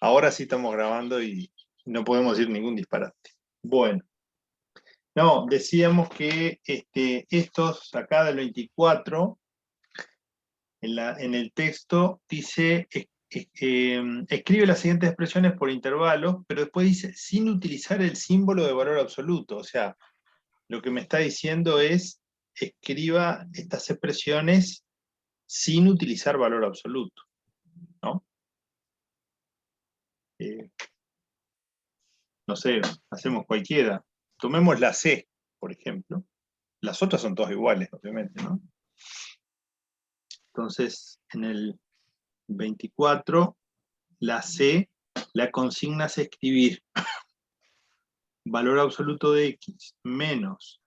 Ahora sí estamos grabando y no podemos decir ningún disparate. Bueno, no, decíamos que estos acá del 24, en el texto dice, escribe las siguientes expresiones por intervalos, pero después dice, sin utilizar el símbolo de valor absoluto. O sea, lo que me está diciendo es, escriba estas expresiones sin utilizar valor absoluto, ¿no? No sé, hacemos cualquiera. Tomemos la C, por ejemplo. Las otras son todas iguales, obviamente, ¿no? Entonces, en el 24, la C, la consigna es escribir valor absoluto de x menos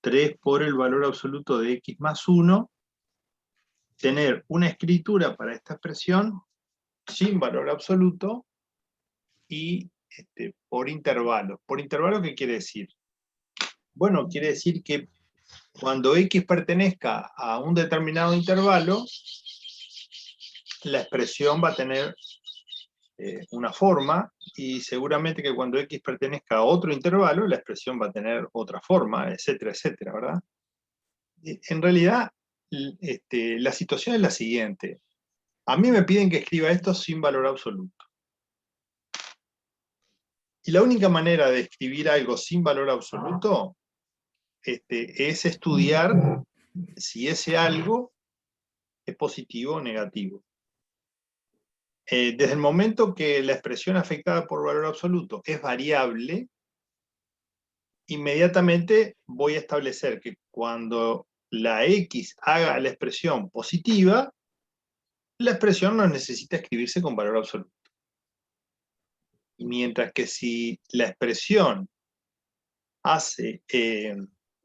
3 por el valor absoluto de x más 1, tener una escritura para esta expresión sin valor absoluto y por intervalo. ¿Por intervalo qué quiere decir? Bueno, quiere decir que cuando x pertenezca a un determinado intervalo, la expresión va a tener una forma, y seguramente que cuando x pertenezca a otro intervalo, la expresión va a tener otra forma, etcétera, etcétera, ¿verdad? En realidad, la situación es la siguiente. A mí me piden que escriba esto sin valor absoluto. Y la única manera de escribir algo sin valor absoluto es estudiar si ese algo es positivo o negativo. Desde el momento que la expresión afectada por valor absoluto es variable, inmediatamente voy a establecer que cuando la x haga la expresión positiva, la expresión no necesita escribirse con valor absoluto. Mientras que si la expresión hace,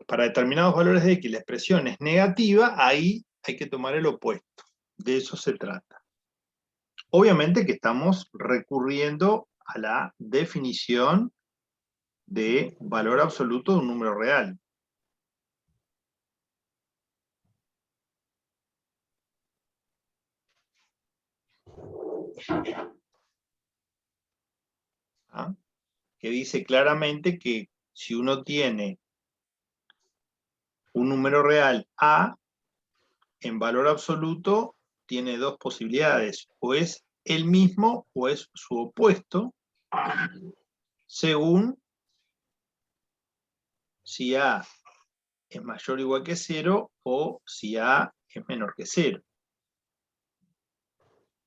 para determinados valores de x, la expresión es negativa, ahí hay que tomar el opuesto. De eso se trata. Obviamente que estamos recurriendo a la definición de valor absoluto de un número real. ¿Ah? Que dice claramente que si uno tiene un número real A, en valor absoluto tiene dos posibilidades, o es el mismo o es su opuesto, según si A es mayor o igual que 0 o si A es menor que 0.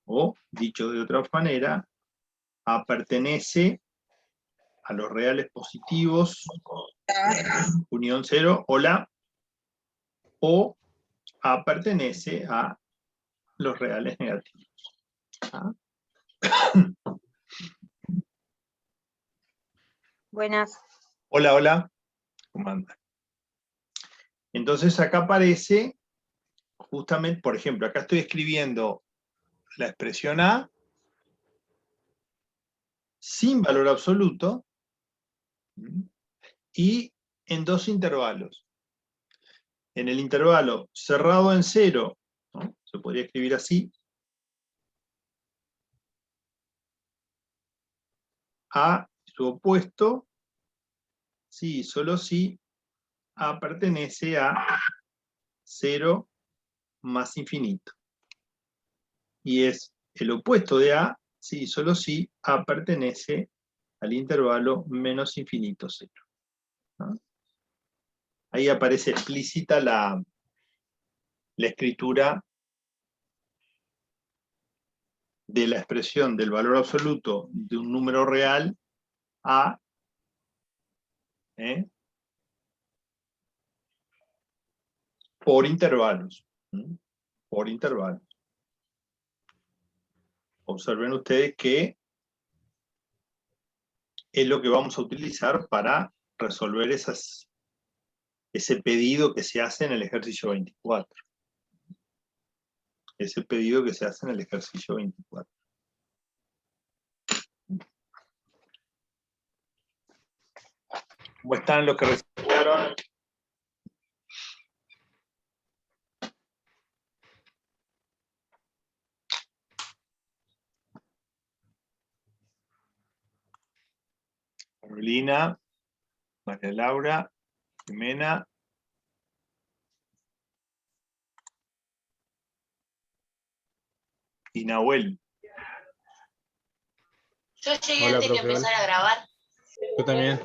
O, dicho de otra manera, A pertenece a los reales positivos, unión 0, hola, o A pertenece a los reales negativos. ¿Ah? Buenas. Hola, hola, ¿cómo andan? Entonces acá aparece, justamente, por ejemplo, acá estoy escribiendo la expresión A sin valor absoluto y en dos intervalos. En el intervalo cerrado en 0, ¿no? Se podría escribir así, A su opuesto, sí, solo si A pertenece a 0 más infinito. Y es el opuesto de A, sí, solo si A pertenece al intervalo menos infinito 0. ¿No? Ahí aparece explícita la escritura de la expresión del valor absoluto de un número real A, por intervalos. Por intervalos. Observen ustedes que es lo que vamos a utilizar para resolver ese pedido que se hace en el ejercicio 24. Ese pedido que se hace en el ejercicio 24. ¿Cómo están los que respondieron? Carolina, María Laura, Jimena. Y Nahuel. Yo llegué Hola, antes que profe, empezar hola. a grabar. Yo también.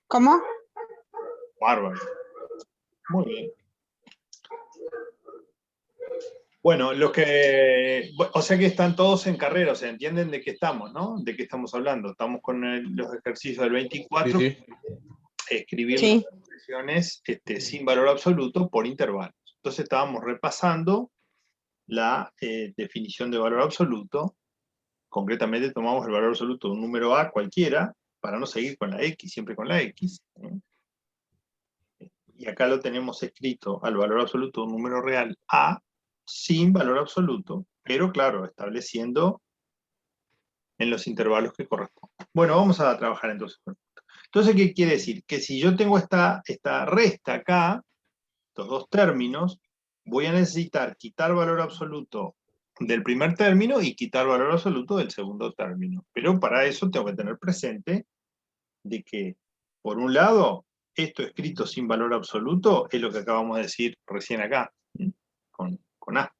¿Cómo? Bárbaro. Muy bien. Bueno, o sea que están todos en carrera, o sea, entienden de qué estamos, ¿no? De qué estamos hablando. Estamos con los ejercicios del 24, Sí. escribir Sí. las expresiones sin valor absoluto por intervalos. Entonces estábamos repasando la definición de valor absoluto. Concretamente tomamos el valor absoluto de un número A cualquiera, para no seguir con la X, siempre con la X. Y acá lo tenemos escrito al valor absoluto de un número real A, sin valor absoluto, pero claro, estableciendo en los intervalos que corresponden. Bueno, vamos a trabajar entonces. Entonces, ¿qué quiere decir? Que si yo tengo esta resta acá, estos dos términos, voy a necesitar quitar valor absoluto del primer término y quitar valor absoluto del segundo término. Pero para eso tengo que tener presente de que, por un lado, esto escrito sin valor absoluto es lo que acabamos de decir recién acá, con A.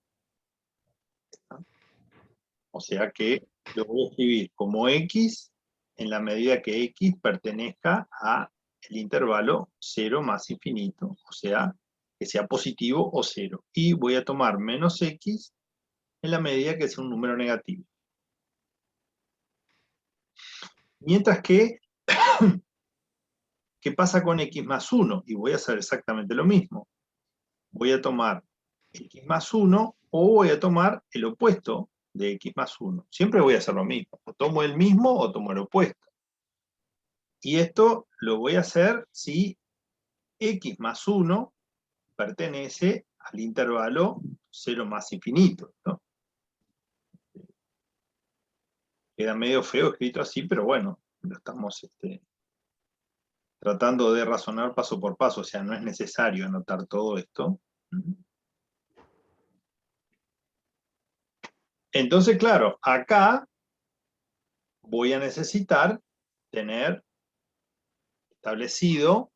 O sea que lo voy a escribir como X en la medida que X pertenezca al intervalo 0 más infinito, o sea, que sea positivo o 0. Y voy a tomar menos X en la medida que sea un número negativo. Mientras que, ¿qué pasa con X más 1? Y voy a hacer exactamente lo mismo. Voy a tomar X más 1 o voy a tomar el opuesto de X más 1. Siempre voy a hacer lo mismo. O tomo el mismo o tomo el opuesto. Y esto lo voy a hacer si X más 1 pertenece al intervalo 0 más infinito, ¿no? Queda medio feo escrito así, pero bueno, lo estamos tratando de razonar paso por paso, o sea, no es necesario anotar todo esto. Entonces, claro, acá voy a necesitar tener establecido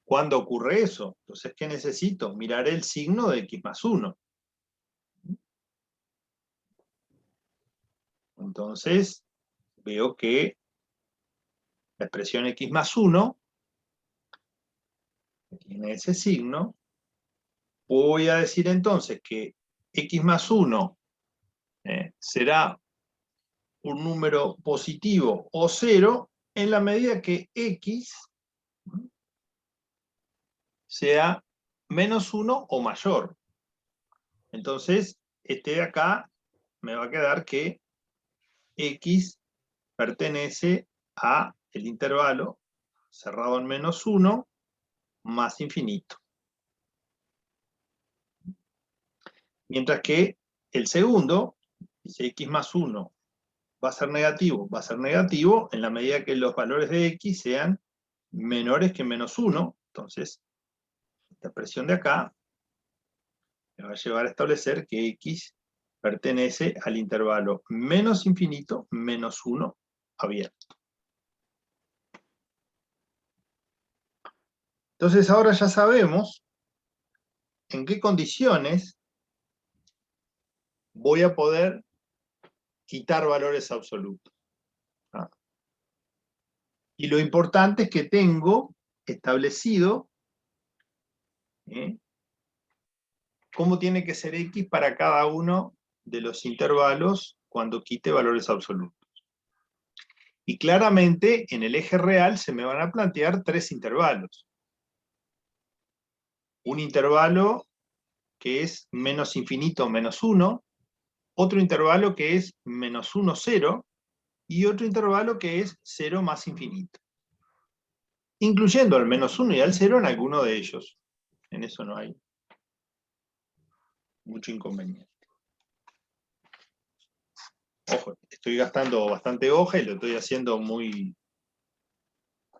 cuándo ocurre eso. Entonces, ¿qué necesito? Mirar el signo de X más 1. Entonces, veo que la expresión X más 1 tiene ese signo. Voy a decir entonces que X más 1 será un número positivo o 0 en la medida que X sea menos 1 o mayor. Entonces, de acá me va a quedar que X pertenece a el intervalo cerrado en menos 1 más infinito. Mientras que el segundo, dice X más 1 va a ser negativo en la medida que los valores de X sean menores que menos 1. Entonces, esta expresión de acá me va a llevar a establecer que X pertenece al intervalo menos infinito, menos 1 abierto. Entonces ahora ya sabemos en qué condiciones voy a poder quitar valores absolutos. ¿Ah? Y lo importante es que tengo establecido cómo tiene que ser X para cada uno de los intervalos cuando quite valores absolutos. Y claramente en el eje real se me van a plantear tres intervalos. Un intervalo que es menos infinito menos 1, otro intervalo que es menos 1, 0, y otro intervalo que es 0 más infinito. Incluyendo al menos 1 y al 0 en alguno de ellos. En eso no hay mucho inconveniente. Ojo, estoy gastando bastante hoja y lo estoy haciendo muy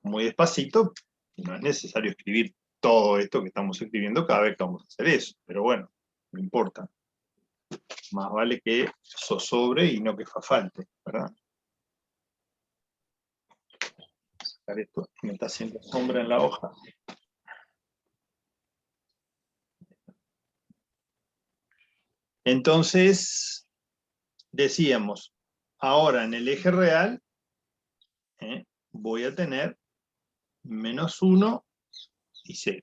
despacito. No es necesario escribir todo esto que estamos escribiendo cada vez que vamos a hacer eso. Pero bueno, no importa. Más vale que zozobre y no que falte, ¿verdad? Esto me está haciendo sombra en la hoja. Entonces, decíamos, ahora en el eje real voy a tener menos 1 y 0.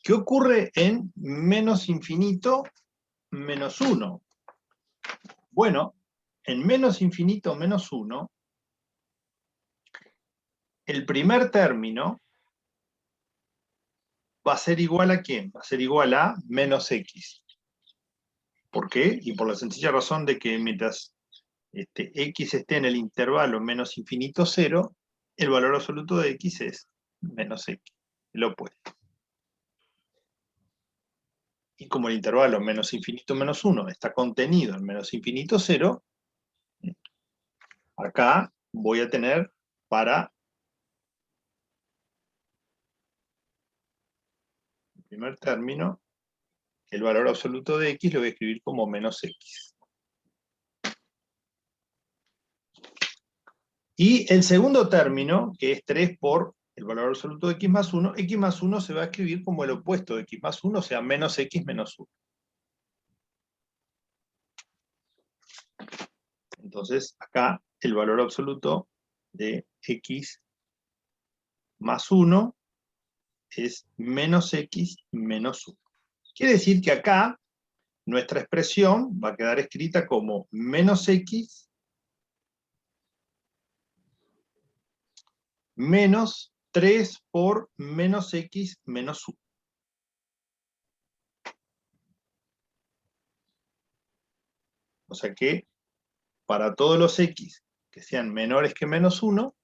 ¿Qué ocurre en menos infinito menos 1? Bueno, en menos infinito menos 1, el primer término va a ser igual a ¿quién? Va a ser igual a menos x. ¿Por qué? Y por la sencilla razón de que mientras x esté en el intervalo menos infinito 0, el valor absoluto de x es menos x, el opuesto. Y como el intervalo menos infinito menos 1 está contenido en menos infinito 0, acá voy a tener para el primer término, el valor absoluto de x lo voy a escribir como menos x. Y el segundo término, que es 3 por el valor absoluto de x más 1 se va a escribir como el opuesto de x más 1, o sea, menos x menos 1. Entonces, acá el valor absoluto de x más 1 es menos x menos 1. Quiere decir que acá nuestra expresión va a quedar escrita como menos x menos 3 por menos x menos 1. O sea que para todos los x que sean menores que menos 1,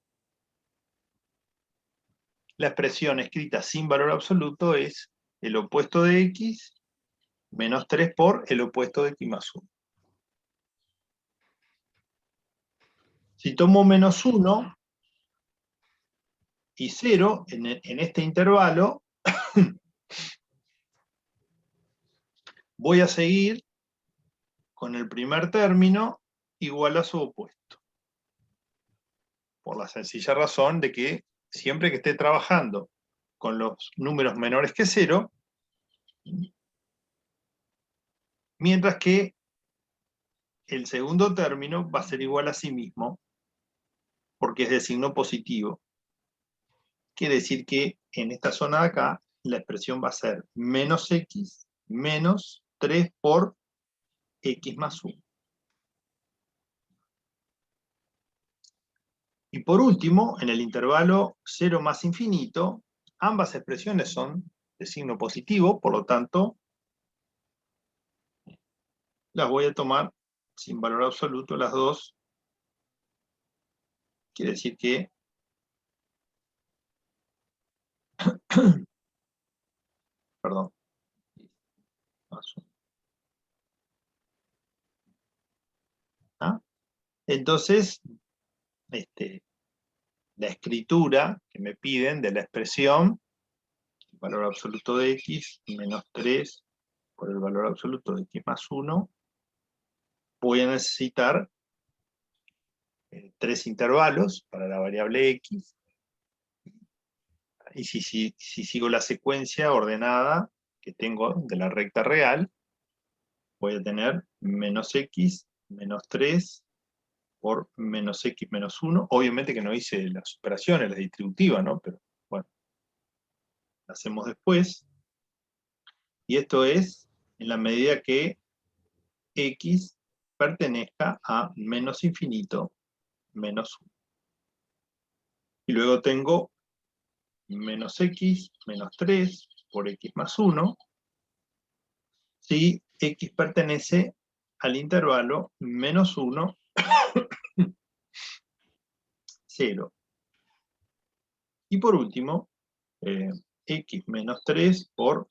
la expresión escrita sin valor absoluto es el opuesto de x menos 3 por el opuesto de x más 1. Si tomo menos 1 y 0 en este intervalo, voy a seguir con el primer término igual a su opuesto. Por la sencilla razón de que siempre que esté trabajando con los números menores que 0, mientras que el segundo término va a ser igual a sí mismo, porque es de signo positivo. Quiere decir que en esta zona de acá, la expresión va a ser menos x menos 3 por x más 1. Y por último, en el intervalo 0 más infinito, ambas expresiones son de signo positivo, por lo tanto, las voy a tomar sin valor absoluto las dos. Quiere decir que perdón. ¿Ah? Entonces, la escritura que me piden de la expresión, el valor absoluto de x menos 3 por el valor absoluto de x más 1, voy a necesitar 3 intervalos para la variable x, y si sigo la secuencia ordenada que tengo de la recta real, voy a tener menos x menos 3 por menos x menos 1. Obviamente que no hice las operaciones, las distributivas, ¿no? Pero bueno, las hacemos después. Y esto es en la medida que x pertenezca a menos infinito menos 1. Y luego tengo menos x menos 3 por x más 1, si x pertenece al intervalo menos 1, 0. Y por último, x menos 3 por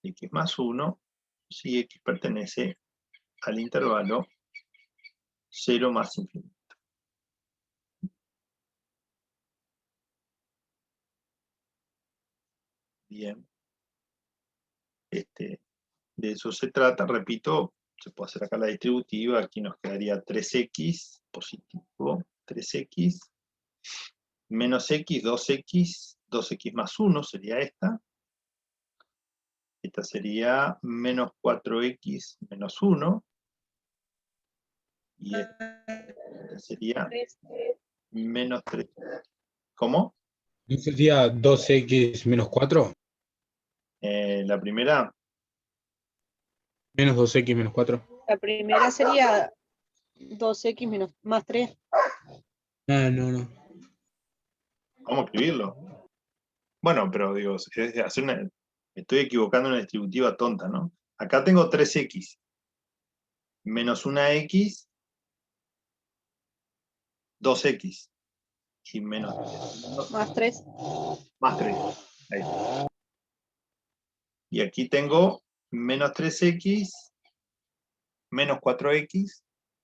x más 1, si x pertenece al intervalo 0 más infinito. Bien. De eso se trata, repito, se puede hacer acá la distributiva, aquí nos quedaría 3x positivo, 3x menos x, 2x más 1 sería esta. Esta sería menos 4x menos 1. Y esta sería menos 3. ¿Cómo? ¿No sería 2x menos 4? La primera, Menos 2x menos 4. La primera sería 2x menos, más 3. Ah, no. ¿cómo escribirlo? Bueno, pero digo, me estoy equivocando en una distributiva tonta, ¿no? Acá tengo 3x menos una x, 2x y menos Más 3. más 3. Ahí está. Y aquí tengo menos 3x, menos 4x,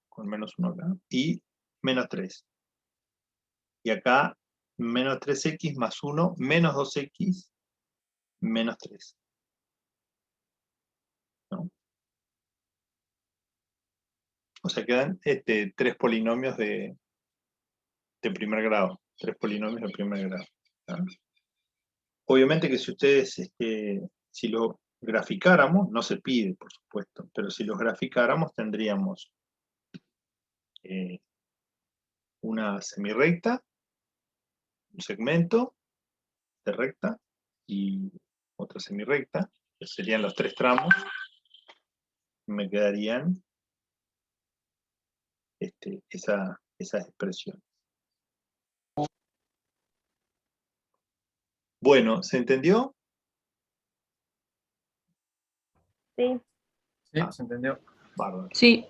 con menos 1 acá, y menos 3. Y acá menos 3x más 1, menos 2x, menos 3. ¿No? O sea, quedan 3 polinomios de primer grado. 3 polinomios de primer grado. ¿No? Obviamente que si ustedes, si lo graficáramos, no se pide, por supuesto, pero si los graficáramos tendríamos una semirrecta, un segmento de recta y otra semirrecta, que serían los 3 tramos. Me quedarían esas expresiones. Bueno, ¿se entendió? Sí. Sí, se entendió. Bárbaro. Sí.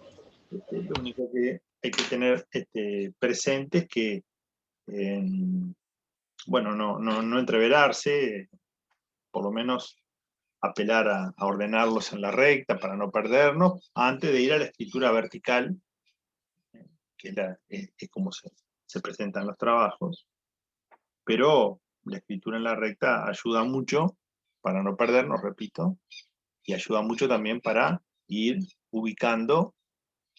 Lo único que hay que tener presente es que, bueno, no entreverarse, por lo menos apelar a ordenarlos en la recta para no perdernos, antes de ir a la escritura vertical, que es como se presentan los trabajos. Pero la escritura en la recta ayuda mucho para no perdernos, repito, y ayuda mucho también para ir ubicando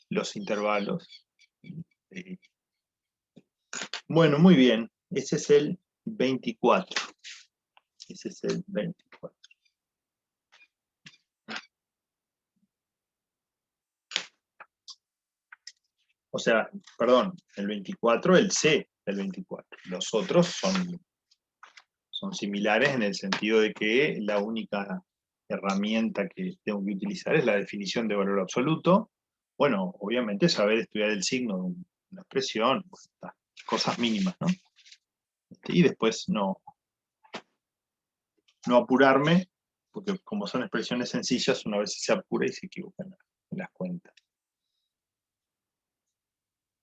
los intervalos. Bueno, muy bien. Ese es el 24. Ese es el 24. O sea, perdón, el 24, el C del 24. Los otros son similares en el sentido de que la única herramienta que tengo que utilizar es la definición de valor absoluto. Bueno, obviamente saber estudiar el signo de una expresión, pues, cosas mínimas, ¿no? Y después no apurarme, porque como son expresiones sencillas, una vez se apura y se equivoca en las cuentas.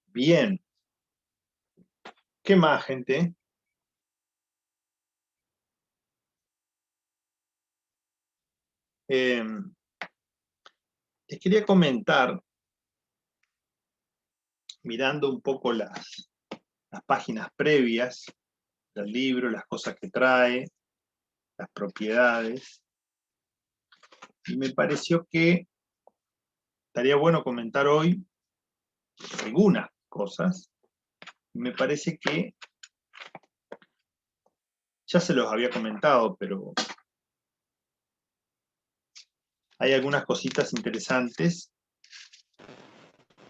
Bien. ¿Qué más, gente? Les quería comentar, mirando un poco las páginas previas del libro, las cosas que trae, las propiedades, y me pareció que estaría bueno comentar hoy algunas cosas. Me parece que ya se los había comentado, pero hay algunas cositas interesantes.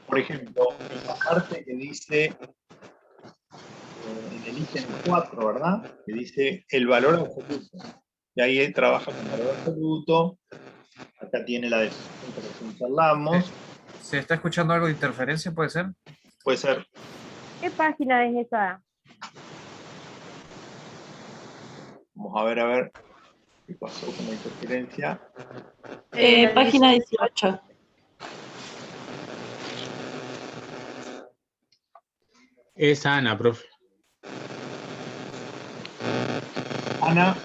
Por ejemplo, en la parte que dice, en el ítem 4, ¿verdad? Que dice el valor absoluto. Y ahí trabaja con valor absoluto. Acá tiene la definición que recién charlamos. ¿Se está escuchando algo de interferencia, puede ser? Puede ser. ¿Qué página es esa? Vamos a ver qué pasó con la interferencia. Página 18. Es Ana, profe. Ana,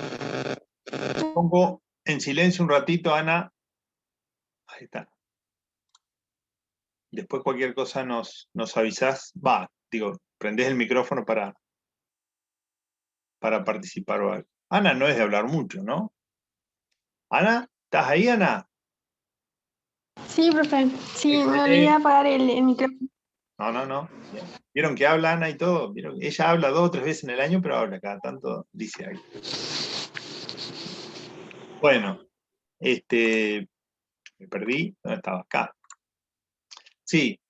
pongo en silencio un ratito, Ana. Ahí está. Después cualquier cosa nos avisás. Prendés el micrófono para participar o algo. Ana no es de hablar mucho, ¿no? Ana, ¿estás ahí, Ana? Sí, profe. Sí, me Fíjate. olvidé apagar el micrófono. No. Bien. ¿Vieron que habla Ana y todo? ¿Vieron? Ella habla 2 o 3 veces en el año, pero habla cada tanto, dice algo. Bueno, me perdí. ¿Dónde estaba? Acá. Sí.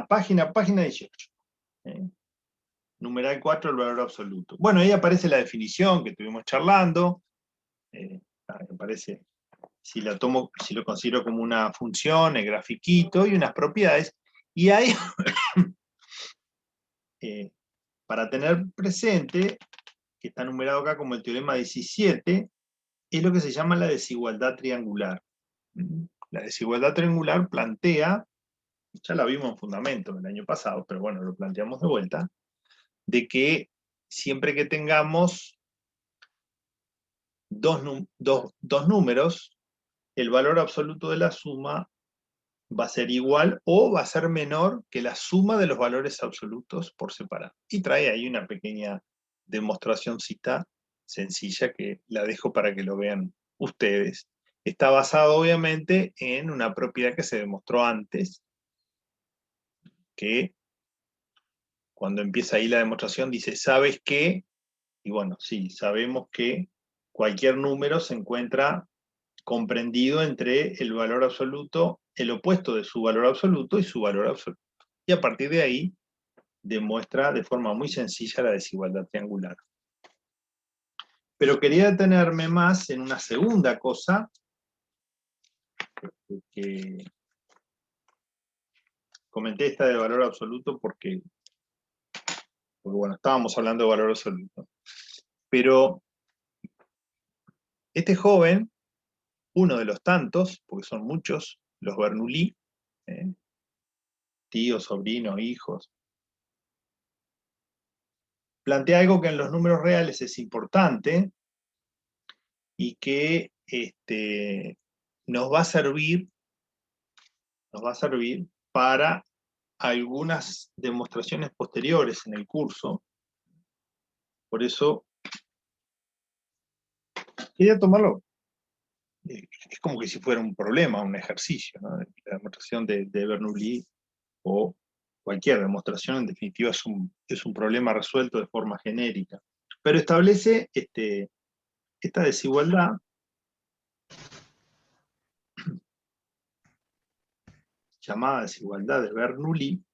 Página 18. Numeral 4, el valor absoluto. Bueno, ahí aparece la definición que estuvimos charlando. Me parece, si lo considero como una función, el grafiquito y unas propiedades. Y ahí, para tener presente, que está numerado acá como el teorema 17, es lo que se llama la desigualdad triangular. La desigualdad triangular plantea, ya la vimos en fundamento el año pasado, pero bueno, lo planteamos de vuelta, de que siempre que tengamos dos números, el valor absoluto de la suma va a ser igual o va a ser menor que la suma de los valores absolutos por separado. Y trae ahí una pequeña demostracióncita sencilla que la dejo para que lo vean ustedes. Está basado obviamente en una propiedad que se demostró antes, que cuando empieza ahí la demostración dice, ¿sabes qué? Y bueno, sí, sabemos que cualquier número se encuentra comprendido entre el valor absoluto, el opuesto de su valor absoluto y su valor absoluto. Y a partir de ahí demuestra de forma muy sencilla la desigualdad triangular. Pero quería detenerme más en una segunda cosa que comenté, esta de valor absoluto porque bueno, estábamos hablando de valor absoluto. Pero este joven, uno de los tantos, porque son muchos, los Bernoulli, tíos, sobrinos, hijos, plantea algo que en los números reales es importante y que nos va a servir para algunas demostraciones posteriores en el curso. Por eso quería tomarlo. Es como que si fuera un problema, un ejercicio, ¿no? La demostración de Bernoulli o cualquier demostración, en definitiva, es un problema resuelto de forma genérica. Pero establece esta desigualdad llamada desigualdad de Bernoulli,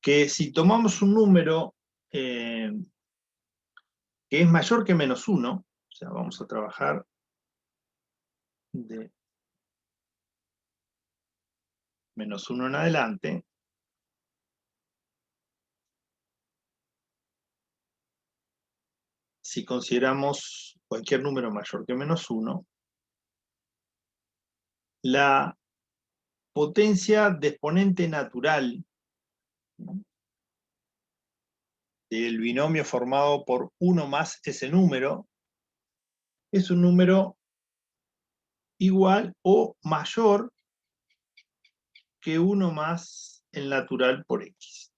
que si tomamos un número que es mayor que -1, o sea, vamos a trabajar de -1 en adelante, si consideramos cualquier número mayor que -1, la potencia de exponente natural, ¿no?, del binomio formado por 1 más ese número, es un número igual o mayor que 1 más el natural por x.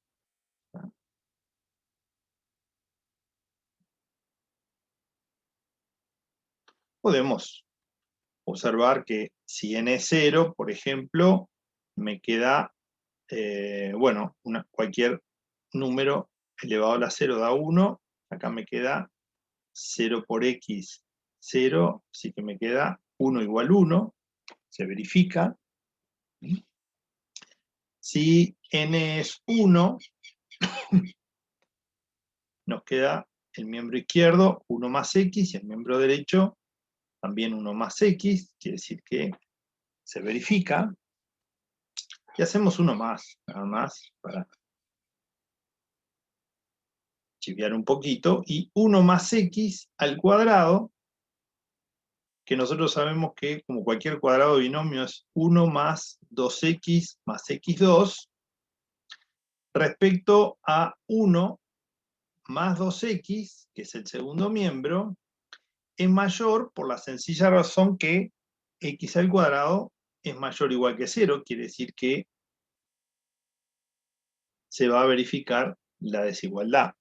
Podemos observar que si n es 0, por ejemplo, me queda, cualquier número elevado a la 0 da 1, acá me queda 0 por x, 0, así que me queda 1 igual 1, se verifica. Si n es 1, nos queda el miembro izquierdo 1 más x y el miembro derecho también 1 más x, quiere decir que se verifica. Y hacemos uno más, nada más, para chiviar un poquito, y 1 más x al cuadrado, que nosotros sabemos que como cualquier cuadrado de binomio es 1 más 2x más x2, respecto a 1 más 2x, que es el segundo miembro, es mayor por la sencilla razón que x al cuadrado es mayor o igual que 0, quiere decir que se va a verificar la desigualdad,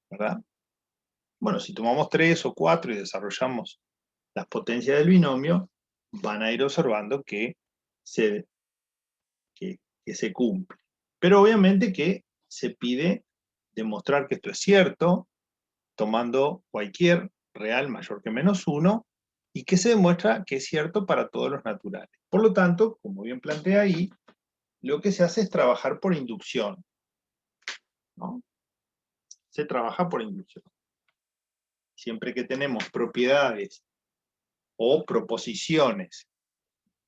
¿verdad? Bueno, si tomamos 3 o 4 y desarrollamos las potencias del binomio, van a ir observando que se cumple. Pero obviamente que se pide demostrar que esto es cierto, tomando cualquier real mayor que -1, y que se demuestra que es cierto para todos los naturales. Por lo tanto, como bien plantea ahí, lo que se hace es trabajar por inducción, ¿no? Se trabaja por inducción. Siempre que tenemos propiedades o proposiciones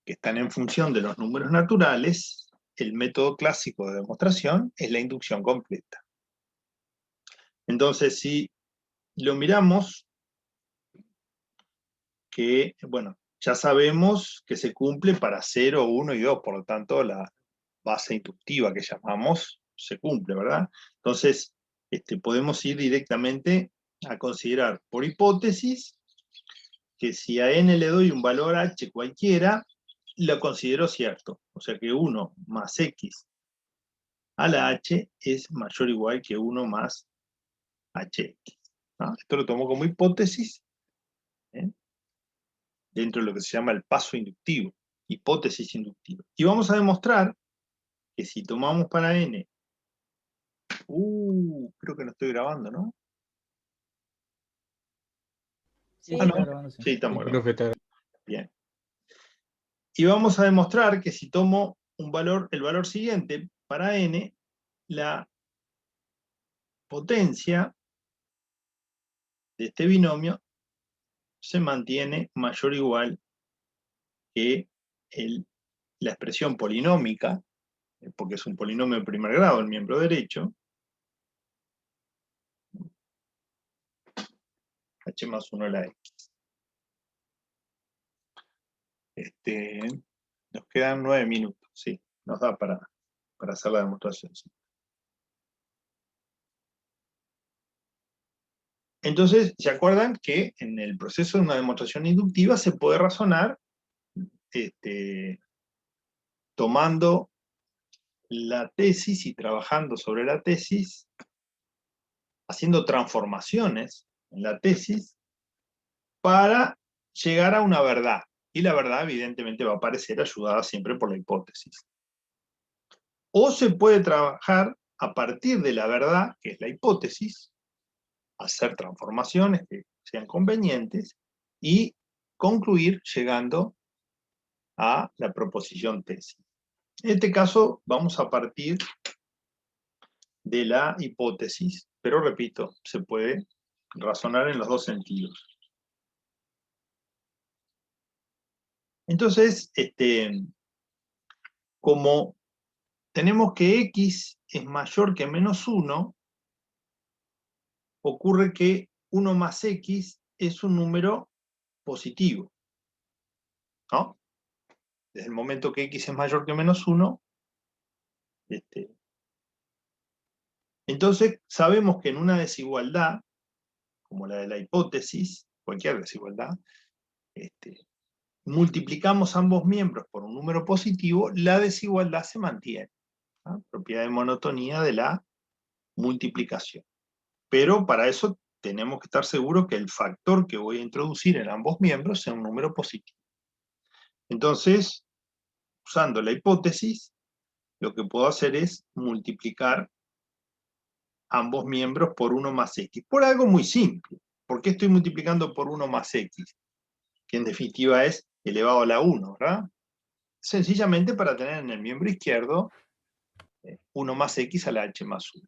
que están en función de los números naturales, el método clásico de demostración es la inducción completa. Entonces, si lo miramos, que, bueno, ya sabemos que se cumple para 0, 1 y 2, por lo tanto, la base inductiva que llamamos se cumple, ¿verdad? Entonces, podemos ir directamente a considerar por hipótesis que si a n le doy un valor h cualquiera, lo considero cierto. O sea que 1 más x a la h es mayor o igual que 1 más hx, ¿no? Esto lo tomo como hipótesis, ¿eh? Dentro de lo que se llama el paso inductivo, hipótesis inductiva. Y vamos a demostrar que si tomamos para n, creo que no estoy grabando, ¿no? Sí. Ah, no, Está grabando, sí. sí, estamos grabando. Profe, está- Bien. Y vamos a demostrar que si tomo el valor siguiente para n, la potencia de este binomio se mantiene mayor o igual que la expresión polinómica, porque es un polinomio de primer grado, el miembro derecho, h más 1 a la x. Nos quedan 9 minutos, sí, nos da para hacer la demostración. Sí. Entonces, ¿se acuerdan que en el proceso de una demostración inductiva se puede razonar tomando la tesis y trabajando sobre la tesis, haciendo transformaciones en la tesis para llegar a una verdad? Y la verdad evidentemente va a aparecer ayudada siempre por la hipótesis. O se puede trabajar a partir de la verdad, que es la hipótesis, hacer transformaciones que sean convenientes y concluir llegando a la proposición tesis. En este caso vamos a partir de la hipótesis, pero repito, se puede razonar en los dos sentidos. Entonces, como tenemos que x es mayor que -1, ocurre que 1 más x es un número positivo, ¿no? Desde el momento que x es mayor que -1, entonces sabemos que en una desigualdad, como la de la hipótesis, cualquier desigualdad, multiplicamos ambos miembros por un número positivo, la desigualdad se mantiene, ¿no? Propiedad de monotonía de la multiplicación. Pero para eso tenemos que estar seguros que el factor que voy a introducir en ambos miembros sea un número positivo. Entonces, usando la hipótesis, lo que puedo hacer es multiplicar ambos miembros por 1 más x. Por algo muy simple. ¿Por qué estoy multiplicando por 1 más x? Que en definitiva es elevado a la 1, ¿verdad? Sencillamente para tener en el miembro izquierdo 1 más x a la h más 1.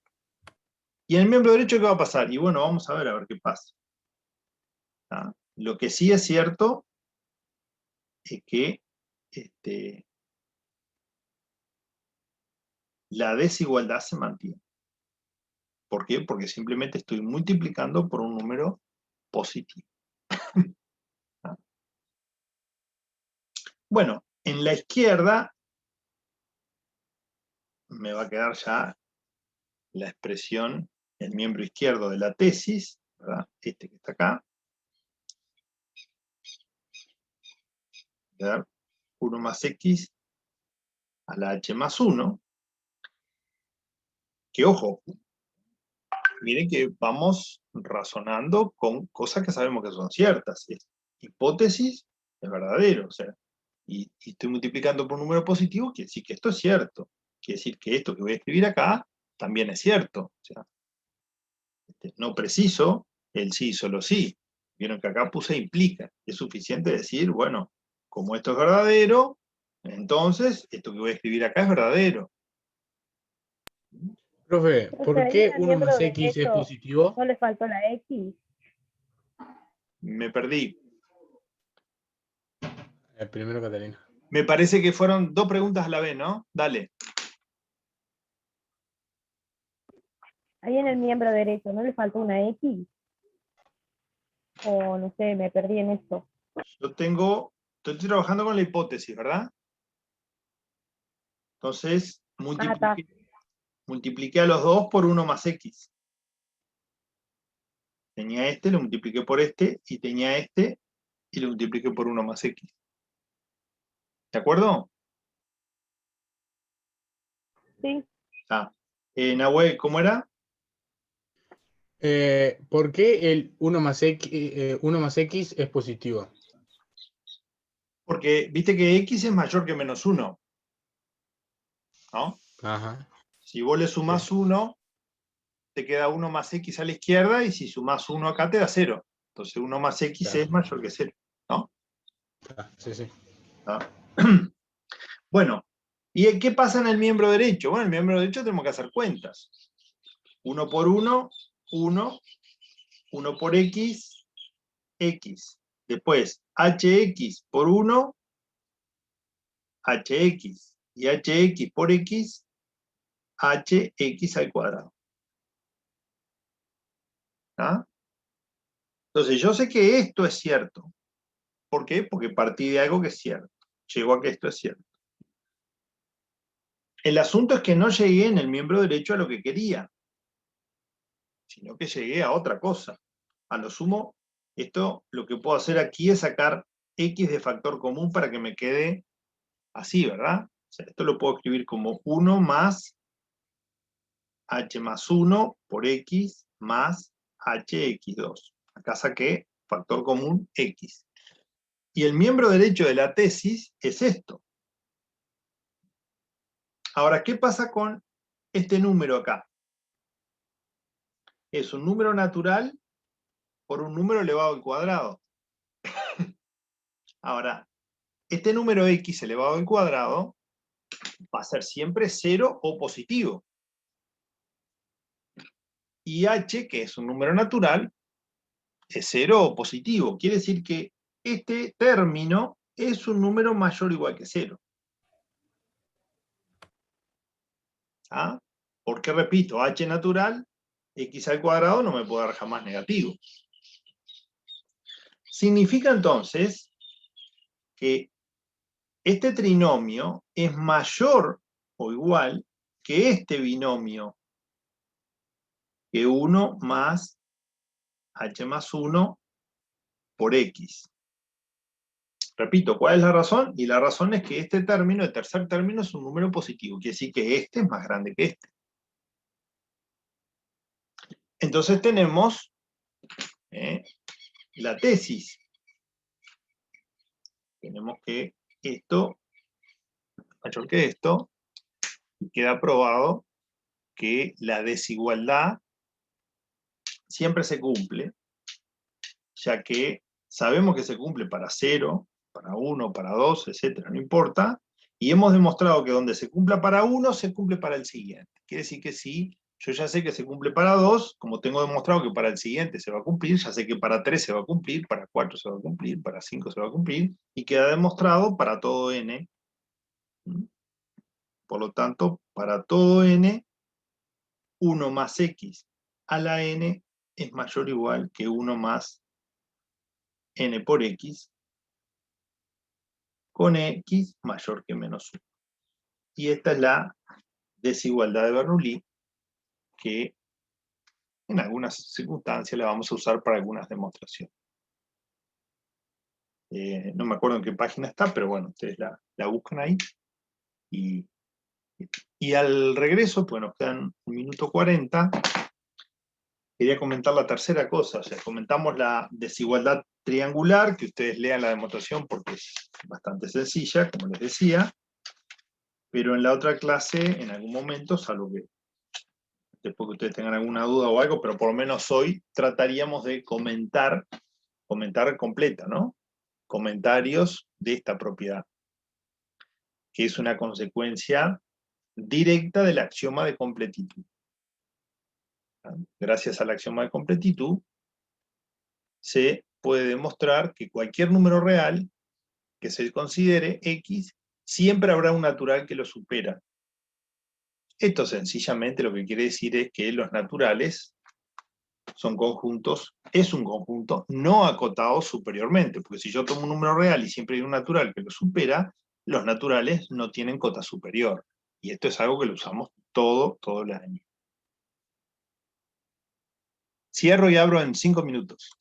¿Y en el miembro derecho qué va a pasar? Y bueno, vamos a ver qué pasa. ¿Ah? Lo que sí es cierto es que la desigualdad se mantiene. ¿Por qué? Porque simplemente estoy multiplicando por un número positivo. ¿Ah? Bueno, en la izquierda me va a quedar ya la expresión, el miembro izquierdo de la tesis, ¿verdad? Este que está acá. Voy a dar 1 más x a la h más 1. Que ojo, miren que vamos razonando con cosas que sabemos que son ciertas. Es hipótesis es verdadero. O sea, y estoy multiplicando por un número positivo, quiere decir que esto es cierto. Quiere decir que esto que voy a escribir acá también es cierto. O sea, no preciso el sí, solo sí. Vieron que acá puse implica. Es suficiente decir, bueno, como esto es verdadero, entonces esto que voy a escribir acá es verdadero. Profe, Profe, ¿por ahí qué en el 1 miembro más X es derecho positivo? no le faltó la X. Me perdí. El primero, Catalina. Me parece que fueron dos preguntas a la vez, ¿no? Dale. Ahí en el miembro derecho no le faltó una X. O no sé, me perdí en esto. Estoy trabajando con la hipótesis, ¿verdad? Entonces, Ah, está. multipliqué a los dos por 1 más X. Tenía este, lo multipliqué por este, y tenía este, y lo multipliqué por 1 más X. ¿De acuerdo? Sí. Ah. Nahue, ¿cómo era? ¿Por qué el 1 más X es positivo? Porque viste que X es mayor que menos 1, ¿no? Ajá. Si vos le sumás 1, te queda 1 más X a la izquierda, y si sumás 1 acá te da 0. Entonces 1 más X Claro. es mayor que 0, ¿no? Sí, sí. ¿No? Bueno, ¿y qué pasa en el miembro derecho? Bueno, en el miembro derecho tenemos que hacer cuentas. 1 por 1, 1. 1 por X, X. Después, HX por 1, HX. Y HX por X, HX al cuadrado. ¿Ah? Entonces, yo sé que esto es cierto. ¿Por qué? Porque partí de algo que es cierto. Llego a que esto es cierto. El asunto es que no llegué en el miembro derecho a lo que quería, sino que llegué a otra cosa. A lo sumo, esto lo que puedo hacer aquí es sacar X de factor común para que me quede así, ¿verdad? O sea, esto lo puedo escribir como 1 más H más 1 por X más HX2. Acá saqué factor común X. Y el miembro derecho de la tesis es esto. Ahora, ¿qué pasa con este número acá? Es un número natural por un número elevado al cuadrado. Ahora, este número X elevado al cuadrado va a ser siempre 0 o positivo. Y H, que es un número natural, es 0 o positivo. Quiere decir que este término es un número mayor o igual que 0. ¿Ah? Porque, repito, H natural, X al cuadrado no me puede dar jamás negativo. Significa entonces que este trinomio es mayor o igual que este binomio, que 1 más H más 1 por X. Repito, ¿cuál es la razón? Y la razón es que este término, el tercer término, es un número positivo. Quiere decir que este es más grande que este. Entonces tenemos la tesis. Tenemos que esto es mayor que esto, y queda probado que la desigualdad siempre se cumple, ya que sabemos que se cumple para 0, para 1, para 2, etcétera, no importa, y hemos demostrado que donde se cumpla para 1, se cumple para el siguiente. Quiere decir que si yo ya sé que se cumple para 2, como tengo demostrado que para el siguiente se va a cumplir, ya sé que para 3 se va a cumplir, para 4 se va a cumplir, para 5 se va a cumplir, y queda demostrado para todo n. Por lo tanto, para todo n, 1 más x a la n es mayor o igual que 1 más n por x, con x mayor que menos 1. Y esta es la desigualdad de Bernoulli, que en algunas circunstancias la vamos a usar para algunas demostraciones. No me acuerdo en qué página está, pero bueno, ustedes la buscan ahí. Y al regreso, pues nos quedan 1 minuto 40. Quería comentar la tercera cosa, o sea, comentamos la desigualdad triangular, que ustedes lean la demostración porque es bastante sencilla, como les decía, pero en la otra clase, en algún momento, salvo que después que ustedes tengan alguna duda o algo, pero por lo menos hoy trataríamos de comentar completa, ¿no? Comentarios de esta propiedad, que es una consecuencia directa del axioma de completitud. Gracias al axioma de completitud, se puede demostrar que cualquier número real que se considere X, siempre habrá un natural que lo supera. Esto sencillamente lo que quiere decir es que los naturales son conjuntos, es un conjunto no acotado superiormente, porque si yo tomo un número real y siempre hay un natural que lo supera, los naturales no tienen cota superior. Y esto es algo que lo usamos todo el año. Cierro y abro en 5 minutos.